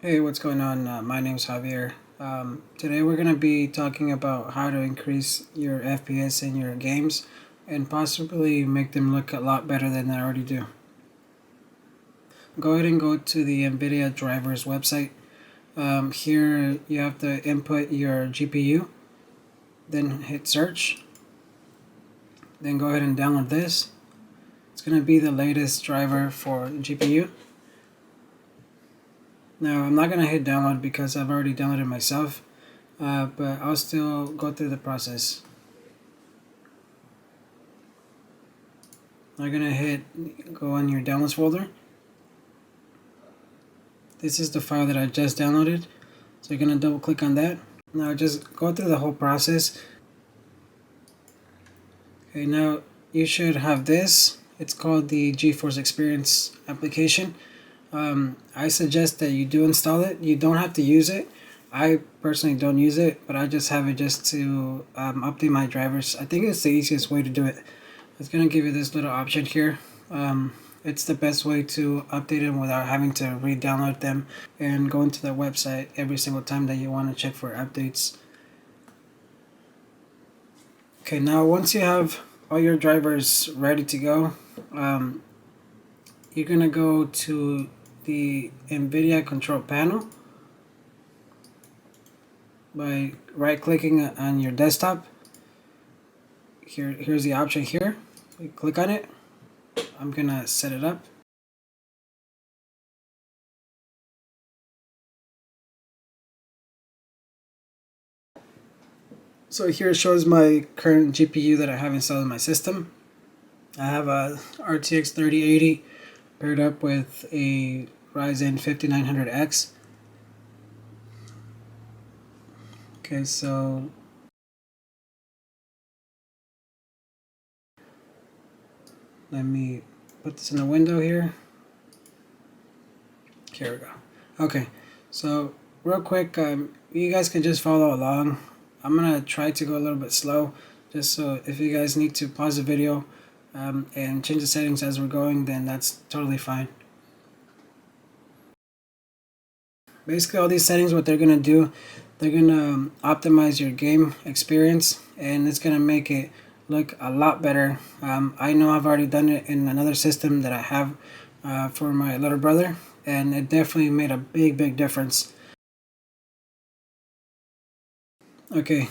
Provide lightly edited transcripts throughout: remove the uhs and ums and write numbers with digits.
Hey, what's going on? My name's Javier. Today we're going to be talking about how to increase your FPS in your games and possibly make them look a lot better than they already do. Go ahead and go to the Nvidia drivers website. Here you have to input your GPU, then hit search, then go ahead and download this. It's going to be the latest driver for GPU. Now I'm not going to hit download because I've already downloaded myself, but I'll still go through the process. I'm going to go on your downloads folder. This is the file that I just downloaded, so you're going to double click on that. Now just go through the whole process. Okay, now you should have this. It's called the GeForce Experience application. I suggest that you do install it. You don't have to use it. I personally don't use it, but I just have it just to update my drivers. I think it's the easiest way to do it. It's going to give you this little option here. It's the best way to update them without having to re-download them and go into the website every single time that you want to check for updates. Okay, now once you have all your drivers ready to go, you're going to go to the Nvidia control panel by right-clicking on your desktop. Here's the option here. You click on it. I'm going to set it up. So here it shows my current GPU that I have installed in my system. I have a RTX 3080 paired up with a Ryzen 5900X. Okay, so let me put this in the window here. Here we go. Okay, so real quick, you guys can just follow along. I'm gonna try to go a little bit slow, just so if you guys need to pause the video and change the settings as we're going, then that's totally fine. Basically, all these settings, what they're gonna do, they're gonna optimize your game experience, and it's gonna make it look a lot better. I know I've already done it in another system that I have for my little brother, and it definitely made a big difference. Okay,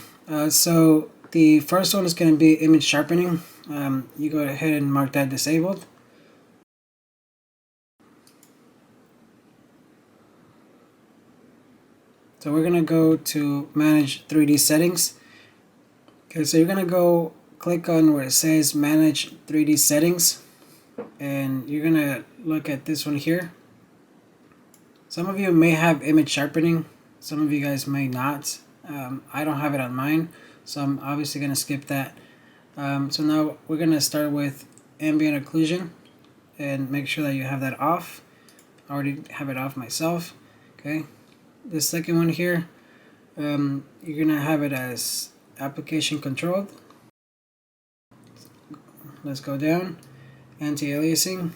so the first one is going to be image sharpening. You go ahead and mark that disabled. So we're going to go to manage 3D settings. Okay, so you're going to go click on where it says manage 3D settings, and you're going to look at this one here. Some of you may have image sharpening, some of you guys may not. I don't have it on mine, so I'm obviously going to skip that. So now we're going to start with Ambient Occlusion and make sure that you have that off. I already have it off myself. Okay, the second one here, you're going to have it as application controlled. Let's go down. Anti-aliasing.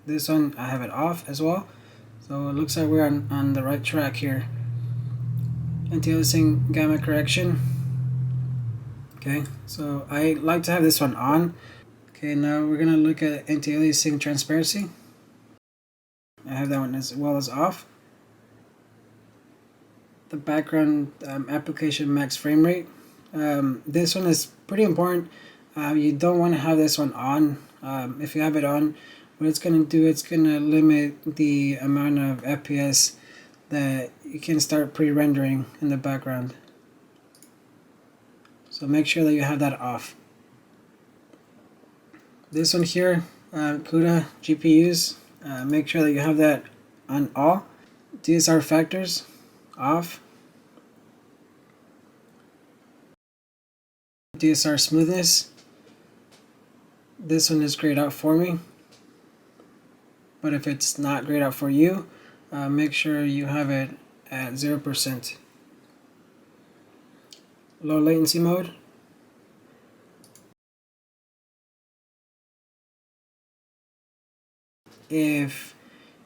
This one I have it off as well. So it looks like we're on the right track here. Anti-aliasing gamma correction. Okay, so I like to have this one on. Okay, now we're gonna look at anti-aliasing transparency. I have that one as well as off. The background application max frame rate. This one is pretty important. You don't want to have this one on. If you have it on, what it's gonna do, it's gonna limit the amount of FPS that you can start pre-rendering in the background. So make sure that you have that off. This one here, CUDA GPUs, make sure that you have that on all. DSR factors, off. DSR smoothness, this one is grayed out for me. But if it's not grayed out for you, make sure you have it at 0%. Low latency mode. If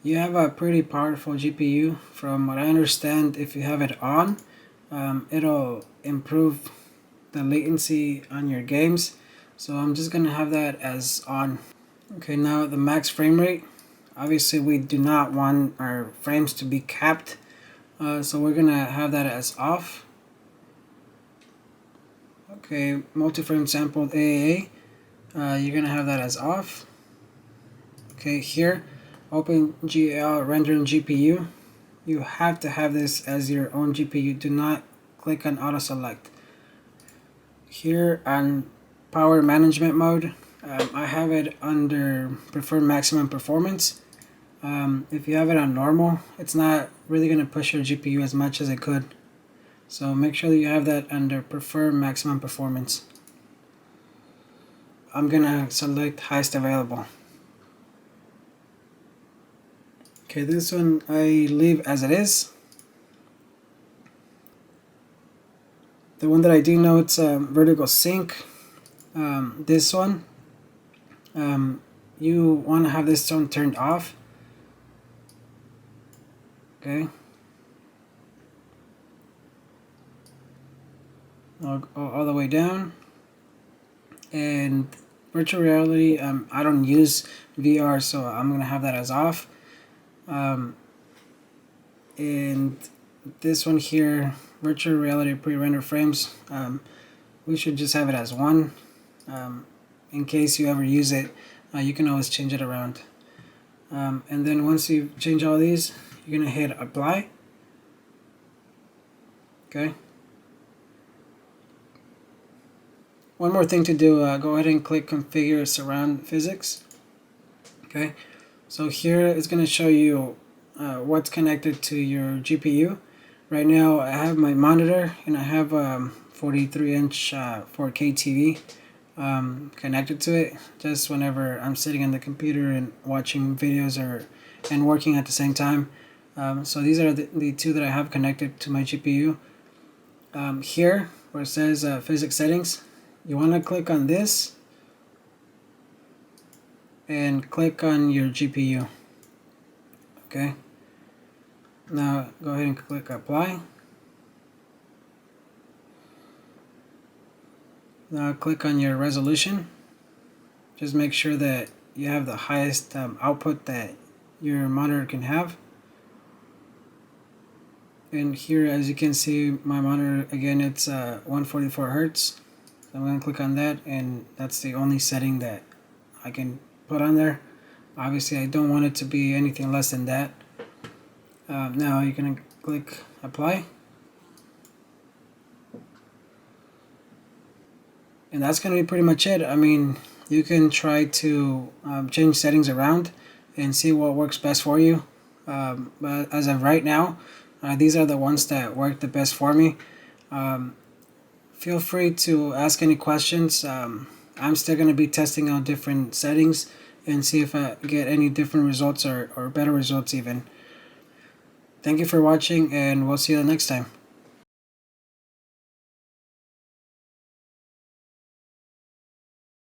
You have a pretty powerful GPU. From what I understand, if you have it on, it'll improve the latency on your games. So I'm just gonna have that as on. Okay, now the max frame rate. Obviously we do not want our frames to be capped, so we're gonna have that as off. Okay, multi-frame sampled AAA, you're gonna have that as off. Okay, here, OpenGL rendering GPU, you have to have this as your own GPU. Do not click on auto select. Here on power management mode, I have it under prefer maximum performance. If you have it on normal, it's not really going to push your GPU as much as it could. So make sure that you have that under prefer maximum performance. I'm going to select highest available. Okay, this one I leave as it is. The one that I do know, it's vertical sync. This one, you want to have this one turned off. Okay. I'll go all the way down. And virtual reality, I don't use VR, so I'm gonna have that as off. And this one here, virtual reality pre-render frames, we should just have it as 1. In case you ever use it, you can always change it around. And then once you change all these, you're gonna hit apply. Okay. One more thing to do, go ahead and click configure surround physics. Okay, so here it's going to show you what's connected to your GPU. Right now I have my monitor and I have a 43-inch 4K TV connected to it, just whenever I'm sitting on the computer and watching videos and working at the same time. So these are the two that I have connected to my GPU. Here where it says physics settings, you want to click on this and click on your GPU. Okay, now go ahead and click apply. Now click on your resolution. Just make sure that you have the highest output that your monitor can have. And here, as you can see, my monitor, again, it's 144 Hertz. So I'm going to click on that, and that's the only setting that I can put on there. Obviously, I don't want it to be anything less than that. Now you're going to click apply. And that's going to be pretty much it. I mean, you can try to change settings around and see what works best for you. But as of right now, these are the ones that work the best for me. Feel free to ask any questions. I'm still going to be testing out different settings and see if I get any different results or better results even. Thank you for watching, and we'll see you the next time.